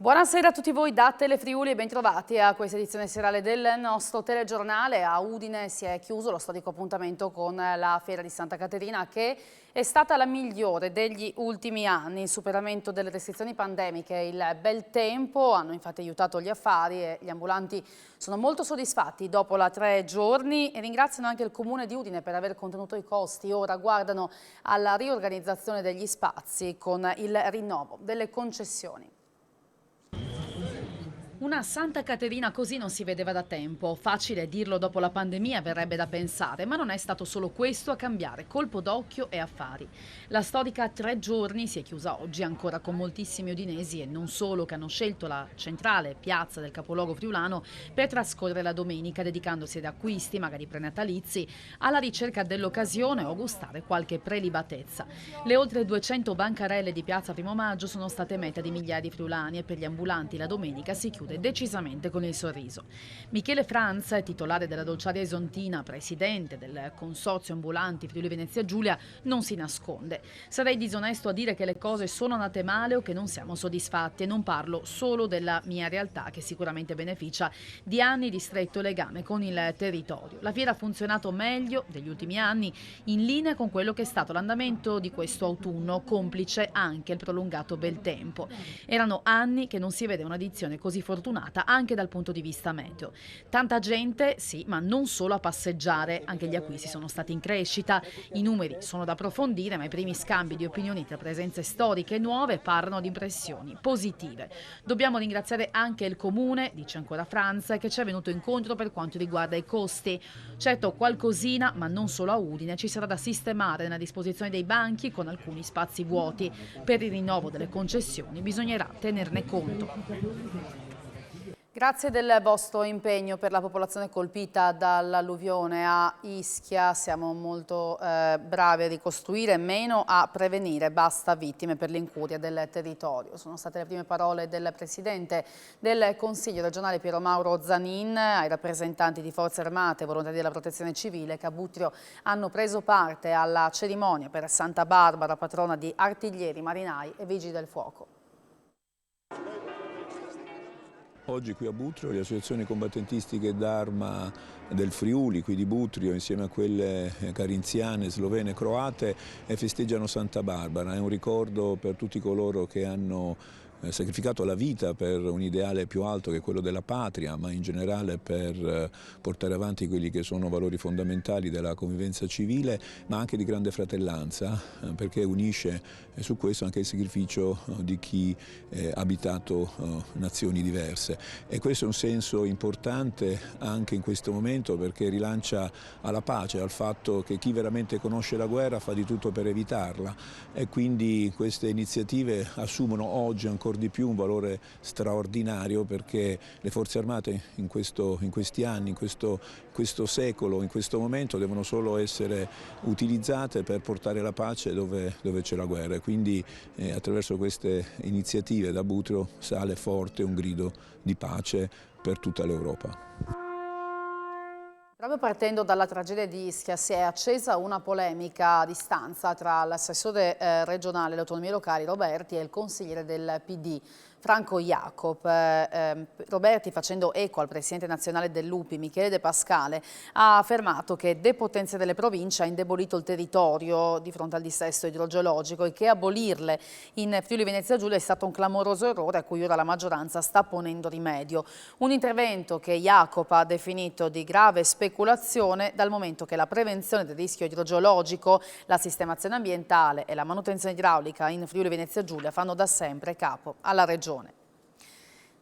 Buonasera a tutti voi da Telefriuli e bentrovati a questa edizione serale del nostro telegiornale. A Udine si è chiuso lo storico appuntamento con la Fiera di Santa Caterina, che è stata la migliore degli ultimi anni. Il superamento delle restrizioni pandemiche e il bel tempo hanno infatti aiutato gli affari e gli ambulanti sono molto soddisfatti dopo la 3 giorni e ringraziano anche il Comune di Udine per aver contenuto i costi. Ora guardano alla riorganizzazione degli spazi con il rinnovo delle concessioni. Una Santa Caterina così non si vedeva da tempo. Facile dirlo dopo la pandemia, verrebbe da pensare, ma non è stato solo questo a cambiare colpo d'occhio e affari. La storica 3 giorni si è chiusa oggi ancora con moltissimi udinesi e non solo, che hanno scelto la centrale piazza del capoluogo friulano per trascorrere la domenica dedicandosi ad acquisti, magari prenatalizi, alla ricerca dell'occasione o gustare qualche prelibatezza. Le oltre 200 bancarelle di piazza Primo Maggio sono state meta di migliaia di friulani e per gli ambulanti la domenica si chiude decisamente con il sorriso. Michele Franz, titolare della Dolciaria Isontina, presidente del consorzio ambulanti Friuli Venezia Giulia, non si nasconde. Sarei disonesto a dire che le cose sono andate male o che non siamo soddisfatti, e non parlo solo della mia realtà, che sicuramente beneficia di anni di stretto legame con il territorio. La fiera ha funzionato meglio degli ultimi anni, in linea con quello che è stato l'andamento di questo autunno, complice anche il prolungato bel tempo. Erano anni che non si vede un'edizione così fortunata anche dal punto di vista meteo. Tanta gente, sì, ma non solo a passeggiare, anche gli acquisti sono stati in crescita. I numeri sono da approfondire, ma i primi scambi di opinioni tra presenze storiche e nuove parlano di impressioni positive. Dobbiamo ringraziare anche il Comune, dice ancora Franz, che ci è venuto incontro per quanto riguarda i costi. Certo, qualcosina, ma non solo a Udine, ci sarà da sistemare nella disposizione dei banchi con alcuni spazi vuoti. Per il rinnovo delle concessioni bisognerà tenerne conto. Grazie del vostro impegno per la popolazione colpita dall'alluvione a Ischia. Siamo molto bravi a ricostruire, meno a prevenire. Basta vittime per l'incuria del territorio. Sono state le prime parole del Presidente del Consiglio regionale Piero Mauro Zanin ai rappresentanti di Forze Armate e volontari della Protezione Civile che a Butrio hanno preso parte alla cerimonia per Santa Barbara, patrona di artiglieri, marinai e vigili del fuoco. Oggi qui a Butrio le associazioni combattentistiche d'arma del Friuli, qui di Butrio, insieme a quelle carinziane, slovene e croate, festeggiano Santa Barbara. È un ricordo per tutti coloro che hanno sacrificato la vita per un ideale più alto che quello della patria, ma in generale per portare avanti quelli che sono valori fondamentali della convivenza civile, ma anche di grande fratellanza, perché unisce su questo anche il sacrificio di chi ha abitato nazioni diverse. E questo è un senso importante anche in questo momento, perché rilancia alla pace, al fatto che chi veramente conosce la guerra fa di tutto per evitarla, e quindi queste iniziative assumono oggi ancora di più un valore straordinario, perché le forze armate in questi anni, in questo secolo, in questo momento devono solo essere utilizzate per portare la pace dove c'è la guerra. Quindi attraverso queste iniziative da Butrio sale forte un grido di pace per tutta l'Europa. Proprio partendo dalla tragedia di Ischia si è accesa una polemica a distanza tra l'assessore regionale alle autonomie locali Roberti e il consigliere del PD Franco Jacob. Roberti, facendo eco al presidente nazionale dell'UPI Michele De Pascale, ha affermato che depotenza delle province ha indebolito il territorio di fronte al dissesto idrogeologico e che abolirle in Friuli Venezia Giulia è stato un clamoroso errore a cui ora la maggioranza sta ponendo rimedio. Un intervento che Jacob ha definito di grave speculazione, dal momento che la prevenzione del rischio idrogeologico, la sistemazione ambientale e la manutenzione idraulica in Friuli Venezia Giulia fanno da sempre capo alla regione.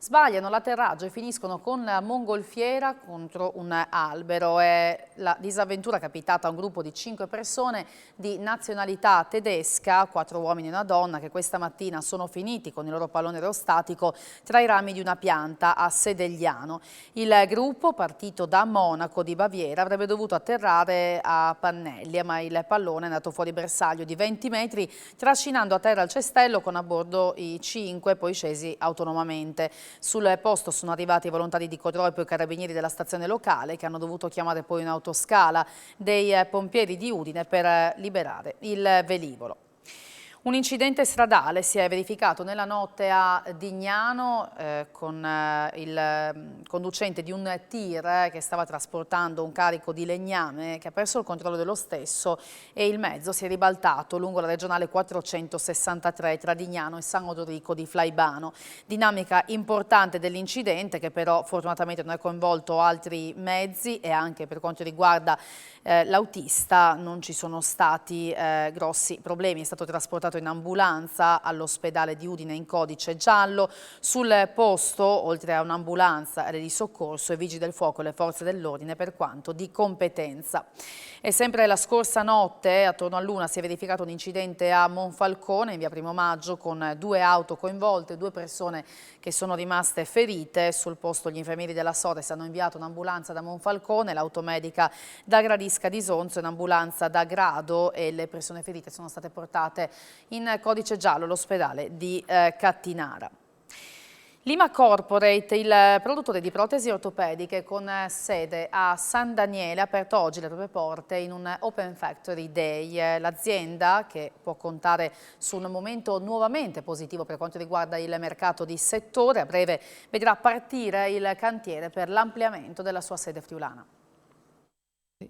Sbagliano l'atterraggio e finiscono con la mongolfiera contro un albero. È la disavventura capitata a un gruppo di 5 persone di nazionalità tedesca, 4 uomini e una donna, che questa mattina sono finiti con il loro pallone aerostatico tra i rami di una pianta a Sedegliano. Il gruppo, partito da Monaco di Baviera, avrebbe dovuto atterrare a Pannelli, ma il pallone è andato fuori bersaglio di 20 metri, trascinando a terra il cestello con a bordo i 5, poi scesi autonomamente. Sul posto sono arrivati i volontari di Codroipo e i carabinieri della stazione locale, che hanno dovuto chiamare poi un'autoscala dei pompieri di Udine per liberare il velivolo. Un incidente stradale si è verificato nella notte a Dignano con il conducente di un tir che stava trasportando un carico di legname che ha perso il controllo dello stesso e il mezzo si è ribaltato lungo la regionale 463 tra Dignano e San Odorico di Flaibano. Dinamica importante dell'incidente che però fortunatamente non ha coinvolto altri mezzi e anche per quanto riguarda l'autista non ci sono stati grossi problemi, è stato trasportato in ambulanza all'ospedale di Udine in codice giallo. Sul posto, oltre a un'ambulanza di soccorso, i vigili del fuoco e le forze dell'ordine per quanto di competenza. E sempre la scorsa notte, attorno all'una, si è verificato un incidente a Monfalcone, in via Primo Maggio, con 2 auto coinvolte, 2 persone che sono rimaste ferite. Sul posto gli infermieri della Sores hanno inviato un'ambulanza da Monfalcone, l'automedica da Gradisca di Sonzo e un'ambulanza da Grado e le persone ferite sono state portate in codice giallo all'ospedale di Cattinara. Lima Corporate, il produttore di protesi ortopediche con sede a San Daniele, ha aperto oggi le proprie porte in un Open Factory Day. L'azienda, che può contare su un momento nuovamente positivo per quanto riguarda il mercato di settore, a breve vedrà partire il cantiere per l'ampliamento della sua sede friulana.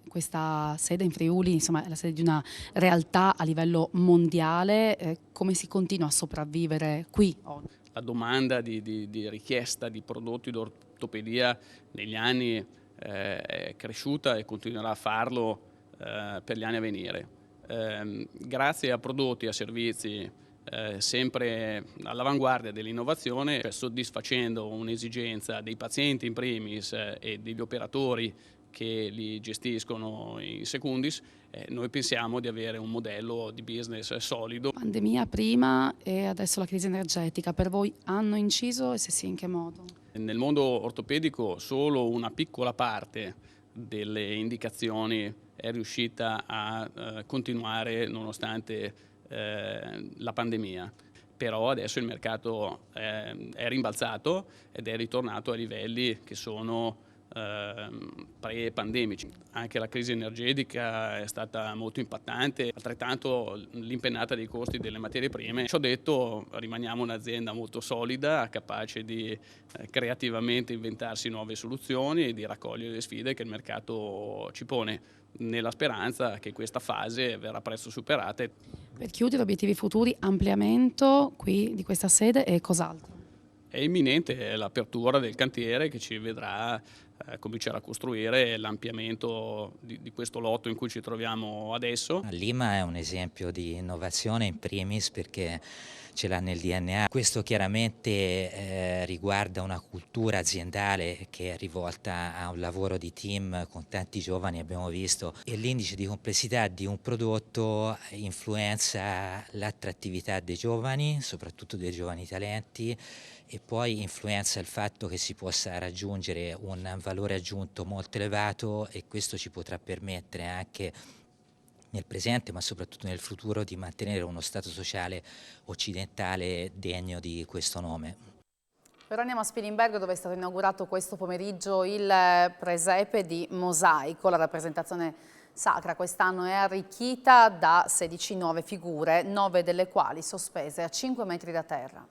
Questa sede in Friuli, insomma, è la sede di una realtà a livello mondiale. Come si continua a sopravvivere qui oggi? La domanda di richiesta di prodotti d'ortopedia negli anni è cresciuta e continuerà a farlo per gli anni a venire. Grazie a prodotti e a servizi sempre all'avanguardia dell'innovazione, soddisfacendo un'esigenza dei pazienti in primis e degli operatori che li gestiscono in secundis, noi pensiamo di avere un modello di business solido. Pandemia prima e adesso la crisi energetica, per voi hanno inciso e se sì in che modo? Nel mondo ortopedico solo una piccola parte delle indicazioni è riuscita a continuare nonostante la pandemia. Però adesso il mercato è rimbalzato ed è ritornato a livelli che sono pre-pandemici. Anche la crisi energetica è stata molto impattante, altrettanto l'impennata dei costi delle materie prime. Ciò detto, rimaniamo un'azienda molto solida, capace di creativamente inventarsi nuove soluzioni e di raccogliere le sfide che il mercato ci pone, nella speranza che questa fase verrà presto superata. Per chiudere, obiettivi futuri, ampliamento qui di questa sede e cos'altro? È imminente l'apertura del cantiere che ci vedrà cominciare a costruire l'ampliamento di questo lotto in cui ci troviamo adesso. Lima è un esempio di innovazione in primis perché ce l'ha nel DNA. Questo chiaramente riguarda una cultura aziendale che è rivolta a un lavoro di team con tanti giovani, abbiamo visto, e l'indice di complessità di un prodotto influenza l'attrattività dei giovani, soprattutto dei giovani talenti, e poi influenza il fatto che si possa raggiungere un valore aggiunto molto elevato e questo ci potrà permettere anche nel presente ma soprattutto nel futuro di mantenere uno stato sociale occidentale degno di questo nome. Ora andiamo a Spilimbergo dove è stato inaugurato questo pomeriggio il presepe di Mosaico. La rappresentazione sacra quest'anno è arricchita da 16 nuove figure, 9 delle quali sospese a 5 metri da terra.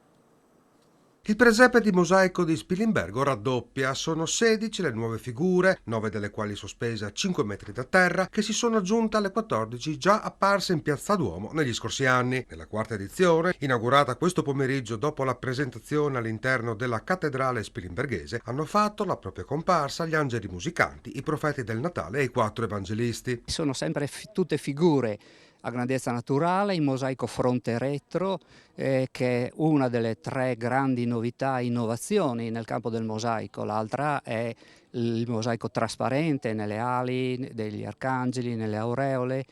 Il presepe di Mosaico di Spilimbergo raddoppia, sono 16 le nuove figure, 9 delle quali sospese a 5 metri da terra, che si sono aggiunte alle 14 già apparse in Piazza Duomo negli scorsi anni. Nella quarta edizione, inaugurata questo pomeriggio dopo la presentazione all'interno della cattedrale spilimberghese, hanno fatto la propria comparsa gli angeli musicanti, i profeti del Natale e i 4 evangelisti. Sono sempre tutte figure a grandezza naturale, in mosaico fronte retro, che è una delle 3 grandi novità e innovazioni nel campo del mosaico. L'altra è il mosaico trasparente nelle ali degli arcangeli, nelle aureole,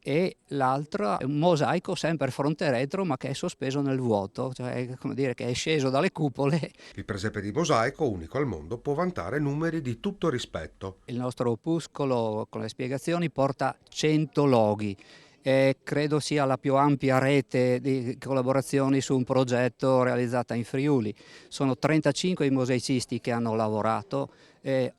e l'altro è un mosaico sempre fronte retro ma che è sospeso nel vuoto, cioè come dire che è sceso dalle cupole. Il presepe di Mosaico, unico al mondo, può vantare numeri di tutto rispetto. Il nostro opuscolo con le spiegazioni porta 100 loghi. Credo sia la più ampia rete di collaborazioni su un progetto realizzata in Friuli. Sono 35 i mosaicisti che hanno lavorato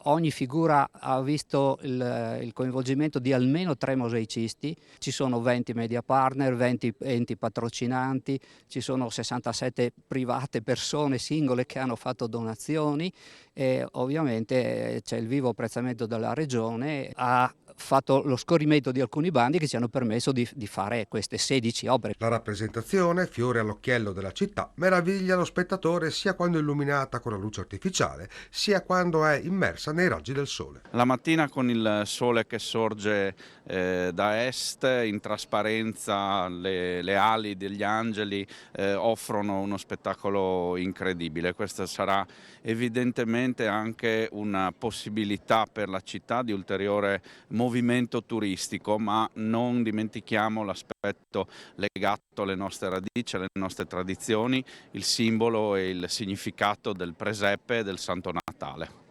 Ogni figura ha visto il coinvolgimento di almeno 3 mosaicisti, ci sono 20 media partner, 20 enti patrocinanti, ci sono 67 private persone singole che hanno fatto donazioni e ovviamente c'è il vivo apprezzamento della Regione. Ha fatto lo scorrimento di alcuni bandi che ci hanno permesso di fare queste 16 opere. La rappresentazione, fiore all'occhiello della città, meraviglia lo spettatore sia quando è illuminata con la luce artificiale, sia quando è immersa nei raggi del sole. La mattina con il sole che sorge da est, in trasparenza le ali degli angeli offrono uno spettacolo incredibile. Questa sarà evidentemente anche una possibilità per la città di ulteriore movimento turistico, ma non dimentichiamo l'aspetto legato alle nostre radici, alle nostre tradizioni, il simbolo e il significato del presepe e del Santo Natale.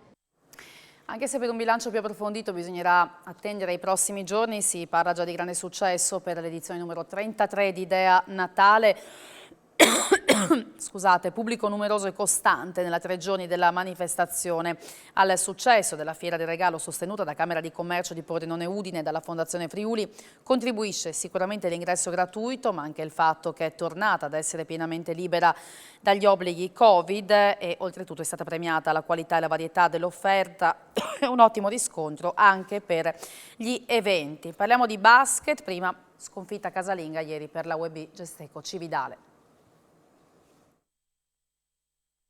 Anche se per un bilancio più approfondito bisognerà attendere i prossimi giorni, si parla già di grande successo per l'edizione numero 33 di Idea Natale. Scusate, pubblico numeroso e costante nella 3 giorni della manifestazione. Al successo della Fiera del Regalo sostenuta da Camera di Commercio di Pordenone Udine e dalla Fondazione Friuli contribuisce sicuramente l'ingresso gratuito, ma anche il fatto che è tornata ad essere pienamente libera dagli obblighi Covid e oltretutto è stata premiata la qualità e la varietà dell'offerta e un ottimo riscontro anche per gli eventi. Parliamo di basket, prima sconfitta casalinga ieri per la UEB Gesteco Cividale.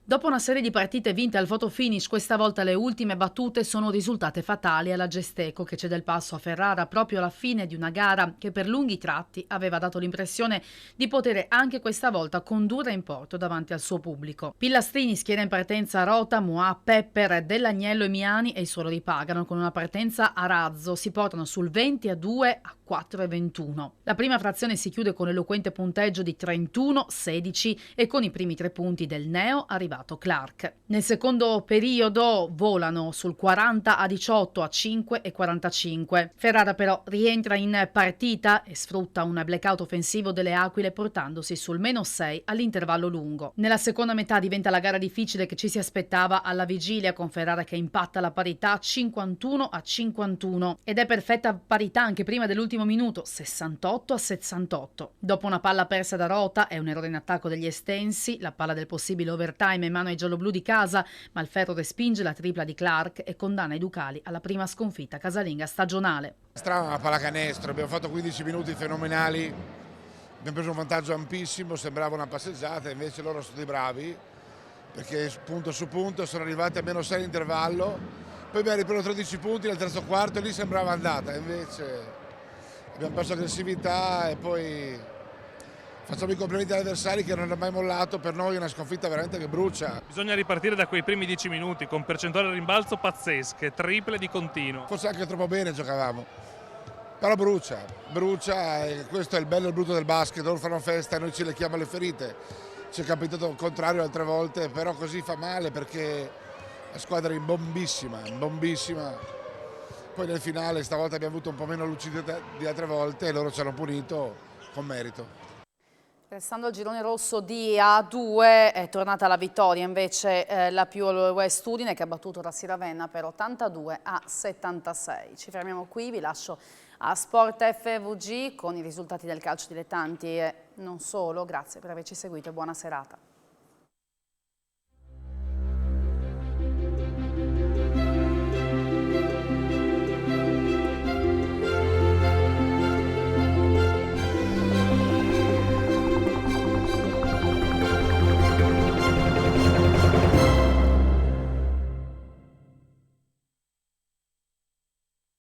Dopo una serie di partite vinte al photo finish, questa volta le ultime battute sono risultate fatali alla Gesteco, che cede il passo a Ferrara proprio alla fine di una gara che per lunghi tratti aveva dato l'impressione di poter anche questa volta condurre in porto davanti al suo pubblico. Pillastrini schiera in partenza Rota, Moà, Pepper, Dell'Agnello e Miani e il suolo ripagano con una partenza a razzo, si portano sul 20-2 a 4-21. La prima frazione si chiude con l'eloquente punteggio di 31-16 e con i primi 3 punti del neo arrivato Clark. Nel secondo periodo volano sul 40-18 a 5 e 45. Ferrara però rientra in partita e sfrutta un blackout offensivo delle Aquile portandosi sul -6 all'intervallo lungo. Nella seconda metà diventa la gara difficile che ci si aspettava alla vigilia, con Ferrara che impatta la parità 51 a 51 ed è perfetta parità anche prima dell'ultimo minuto 68 a 68. Dopo una palla persa da Rota e un errore in attacco degli estensi, la palla del possibile overtime in mano ai gialloblu di casa, ma il ferro respinge la tripla di Clark e condanna i ducali alla prima sconfitta casalinga stagionale. Strana pallacanestro, abbiamo fatto 15 minuti fenomenali, abbiamo preso un vantaggio ampissimo, sembrava una passeggiata, invece loro sono dei bravi perché punto su punto sono arrivati a -6 intervallo, poi abbiamo ripreso 13 punti nel terzo quarto e lì sembrava andata, invece abbiamo perso aggressività e poi facciamo i complimenti agli avversari che non hanno mai mollato. Per noi è una sconfitta veramente che brucia. Bisogna ripartire da quei primi 10 minuti con percentuali di rimbalzo pazzesche, triple di continuo. Forse anche troppo bene giocavamo, però brucia e questo è il bello e il brutto del basket. Loro fanno festa e noi ci lecchiamo le ferite. Ci è capitato il contrario altre volte, però così fa male perché la squadra è bombissima. Poi nel finale stavolta abbiamo avuto un po' meno lucidità di altre volte e loro ci hanno punito con merito. Restando al girone rosso di A2 è tornata la vittoria invece la Piuolo West Udine che ha battuto Rassi Ravenna per 82 a 76. Ci fermiamo qui, vi lascio a Sport FVG con i risultati del calcio dilettanti e non solo. Grazie per averci seguito e buona serata.